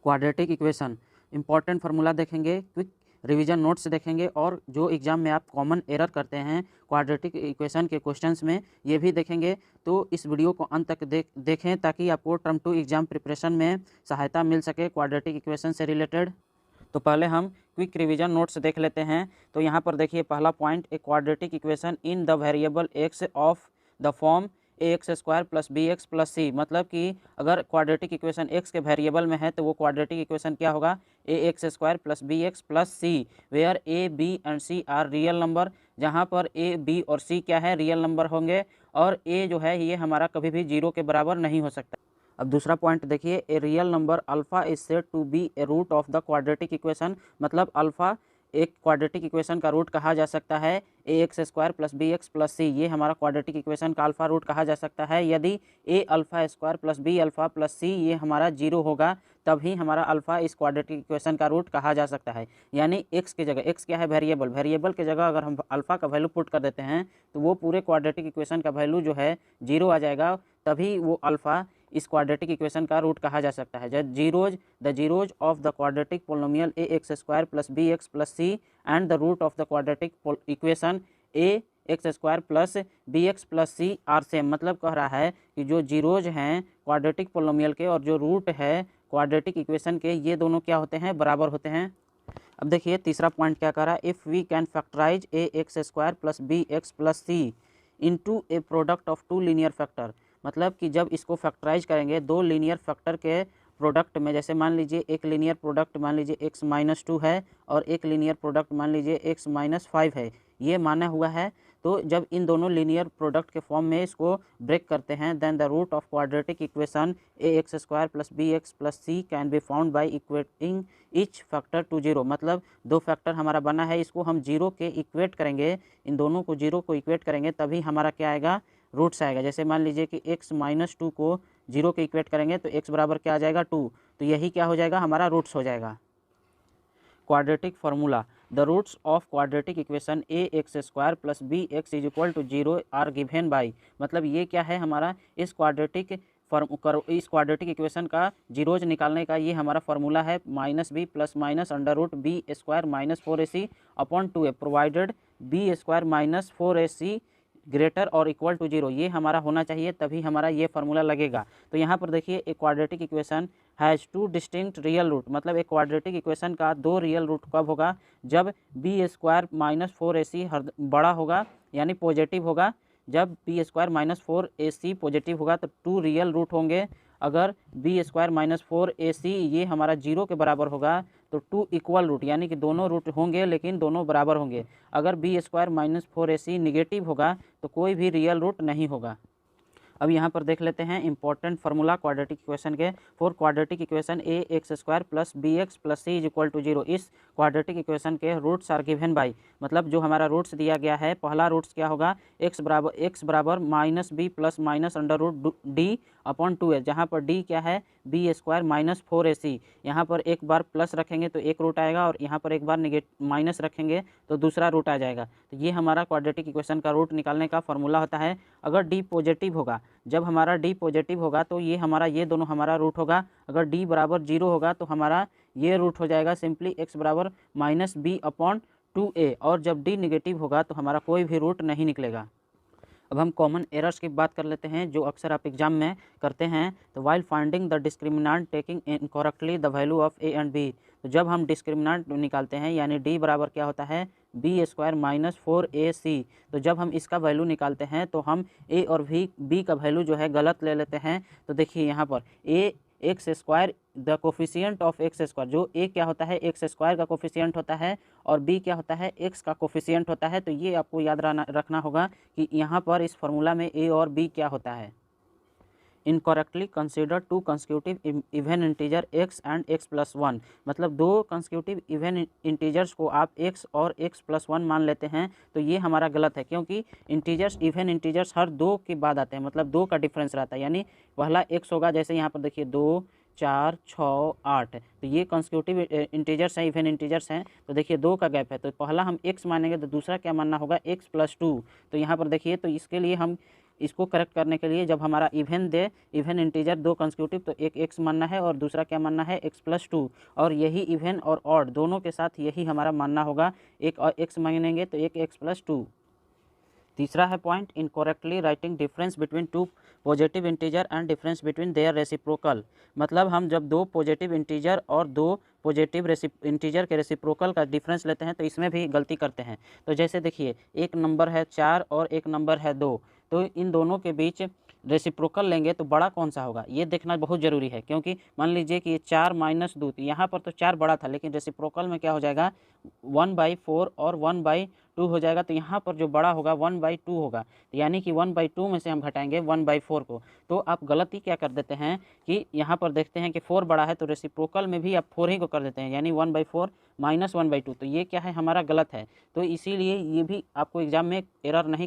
Quadratic equation important formula देखेंगे, quick revision notes देखेंगे और जो एग्जाम में आप कॉमन एरर करते हैं क्वाड्रेटिक इक्वेशन के क्वेश्चंस में ये भी देखेंगे। तो इस वीडियो को अंत तक देखें ताकि आपको टर्म 2 एग्जाम प्रिपरेशन में सहायता मिल सके क्वाड्रेटिक इक्वेशन से रिलेटेड। तो पहले हम क्विक रिवीजन नोट्स देख लेते हैं। तो यहाँ पर देखिए पहला point, a quadratic equation in the variable x of the form a x square plus b x plus c. मतलब कि अगर क्वाड्रेटिक इक्वेशन एक्स के वेरिएबल में है तो वो क्वाड्रेटिक इक्वेशन क्या होगा, a x square plus b x plus c, where a b and c are real number. जहाँ पर ए बी और सी क्या है, रियल नंबर होंगे और ए जो है ये हमारा कभी भी जीरो के बराबर नहीं हो सकता। अब दूसरा पॉइंट देखिए, a real number alpha is said to be a root of the quadratic equation. मतलब अल्फा एक क्वाड्रेटिक इक्वेशन का रूट कहा जा सकता है। A x square plus b x plus c ये हमारा क्वाड्रेटिक इक्वेशन का अल्फा रूट कहा जा सकता है। यदि a alpha square plus b alpha plus c ये हमारा जीरो होगा तभी हमारा अल्फा इस क्वाड्रेटिक इक्वेशन का रूट कहा जा सकता है। यानी एक्स की जगह, एक्स क्या है वेरिएबल, वेरिएबल की जगह अगर हम अल्फा का वैल्यू पुट कर देते हैं तो वो पूरे क्वाड्रेटिक इक्वेशन का वैल्यू जो है जीरो आ जाएगा, तभी वो अल्फा इस क्वाड्रेटिक इक्वेशन का रूट कहा जा सकता है। The zeros of the quadratic polynomial a x square plus b x plus c and the root of the quadratic equation a x square plus b x plus c are same. मतलब कह रहा है कि जो zeros हैं quadratic polynomial के और जो रूट है क्वाड्रेटिक इक्वेशन के, ये दोनों क्या होते हैं, बराबर होते हैं। अब देखिए तीसरा पॉइंट क्या कह रहा है, if we can factorize a x square plus b x plus c into a product of two linear factor. मतलब कि जब इसको फैक्टराइज करेंगे दो लीनियर फैक्टर के प्रोडक्ट में, जैसे मान लीजिए एक लीनियर प्रोडक्ट मान लीजिए x माइनस 2 है और एक लीनियर प्रोडक्ट मान लीजिए x माइनस 5 है, ये माना हुआ है। तो जब इन दोनों लीनियर प्रोडक्ट के फॉर्म में इसको ब्रेक करते हैं then the root of quadratic equation a x square plus b x plus c can be found by equating each factor to zero. मतलब दो फैक्टर हमारा बना है, इसको हम जीरो के इक्वेट करेंगे, इन दोनों को जीरो को इक्वेट करेंगे तभी हमारा क्या आएगा, रूट्स आएगा। जैसे मान लीजिए कि x माइनस 2 को जीरो के इक्वेट करेंगे तो x बराबर क्या आ जाएगा, 2। तो यही क्या हो जाएगा, हमारा रूट्स हो जाएगा। Quadratic formula, the roots of quadratic equation a x square plus b x is equal to zero are given by. मतलब ये क्या है हमारा, इस क्वाड्रेटिक इक्वेशन का जीरोज निकालने का ये हमारा फार्मूला है, minus b plus minus under root b square minus 4ac upon 2a provided b square minus 4ac greater और इक्वल टू जीरो। ये हमारा होना चाहिए तभी हमारा ये फार्मूला लगेगा। तो यहाँ पर देखिए एक quadratic equation has two distinct real root. मतलब एक क्वाड्रेटिक इक्वेशन का दो रियल रूट कब होगा, जब बी स्क्वायर माइनस 4ac बड़ा होगा यानी पॉजिटिव होगा। जब B square minus 4ac positive होगा तो टू रियल रूट होंगे। अगर बी स्क्वायर माइनस 4ac ये हमारा जीरो के बराबर होगा तो टू इक्वल रूट, यानी कि दोनों रूट होंगे लेकिन दोनों बराबर होंगे। अगर B square minus 4ac negative होगा तो कोई भी रियल रूट नहीं होगा। अब यहाँ पर देख लेते हैं इंपॉर्टेंट फार्मूला क्वाड्रेटिक इक्वेशन के। For quadratic equation a x square plus b x plus c is equal to zero. इस क्वाड्रेटिक इक्वेशन के रूट्स आर गिवन बाई, मतलब जो हमारा रूट्स दिया गया है, पहला रूट्स क्या होगा, एक्स बराबर minus b plus minus under root d upon 2a, जहाँ पर डी क्या है, बी स्क्वायर माइनस 4ac। यहाँ पर एक बार प्लस रखेंगे तो एक रूट आएगा और यहाँ पर एक बार माइनस रखेंगे तो दूसरा रूट आ जाएगा। तो ये हमारा क्वाड्रेटिक इक्वेशन का रूट निकालने का फॉर्मूला होता है। अगर डी पॉजिटिव होगा, जब हमारा डी पॉजिटिव होगा तो ये हमारा ये दोनों हमारा रूट होगा। अगर डी बराबर जीरो होगा तो हमारा ये रूट हो जाएगा सिंपली एक्स बराबर माइनस बी अपॉन 2a। और जब डी निगेटिव होगा तो हमारा कोई भी रूट नहीं निकलेगा। अब हम कॉमन एरर्स की बात कर लेते हैं जो अक्सर आप एग्जाम में करते हैं। तो while finding the discriminant taking incorrectly the value of a and b. तो जब हम डिस्क्रिमिनेंट निकालते हैं यानी डी बराबर क्या होता है, बी स्क्वायर माइनस 4ac। तो जब हम इसका वैल्यू निकालते हैं तो हम ए और बी का वैल्यू जो है गलत ले लेते हैं। तो देखिए यहाँ पर a x square the coefficient of x square, जो ए क्या होता है, एक्स स्क्वायर का कोफिशिएंट होता है और बी क्या होता है, एक्स का कोफिशिएंट होता है। तो ये आपको याद रखना होगा कि यहाँ पर इस फार्मूला में ए और बी क्या होता है। Incorrectly consider to consecutive even integer x and x plus 1। मतलब दो कंसेक्यूटिव इवन इंटीजर्स को आप x और x प्लस 1 मान लेते हैं तो ये हमारा गलत है, क्योंकि इंटीजर्स इवन इंटीजर्स हर दो के बाद आते हैं। मतलब दो का डिफरेंस रहता है, यानी पहला x होगा, जैसे यहाँ पर देखिए 2 4 6 8, तो ये कंसेक्यूटिव इंटीजर्स हैं, इवन इंटीजर्स हैं। तो देखिए दो का गैप है तो पहला हम x मानेंगे तो दूसरा क्या मानना होगा, x प्लस 2। तो यहाँ पर देखिए तो इसके लिए हम इसको करेक्ट करने के लिए जब हमारा इवन दे, इवन इंटीजर दो कंसेक्यूटिव, तो एक एक्स मानना है और दूसरा क्या मानना है, x+2, और यही इवन और ऑड दोनों के साथ यही हमारा मानना होगा, एक और एक्स मानेंगे तो एक x+2। तीसरा है point, incorrectly writing difference between two positive integer and difference between their reciprocal. मतलब हम जब दो पॉजिटिव इंटीजर और दो पॉजिटिव इंटीजर के रेसिप्रोकल का डिफरेंस लेते हैं तो इसमें भी गलती करते हैं। तो जैसे देखिए, एक नंबर है 4 और एक नंबर है 2, तो इन दोनों के बीच रेसिप्रोकल लेंगे तो बड़ा कौन सा होगा, ये देखना बहुत ज़रूरी है। क्योंकि मान लीजिए कि ये 4 - 2, तो यहाँ पर तो 4 बड़ा था, लेकिन रेसिप्रोकल में क्या हो जाएगा, 1/4 और 1/2 हो जाएगा। तो यहाँ पर जो बड़ा होगा 1/2 होगा, तो यानी कि 1/2 में से हम घटाएंगे 1/4 को। तो आप गलती क्या कर देते हैं कि यहाँ पर देखते हैं कि 4 बड़ा है, तो रेसिप्रोकल में भी आप 4 ही को कर देते हैं, यानी 1/4 - 1/2। तो ये क्या है, हमारा गलत है। तो इसीलिए ये भी आपको एग्जाम में एरर नहीं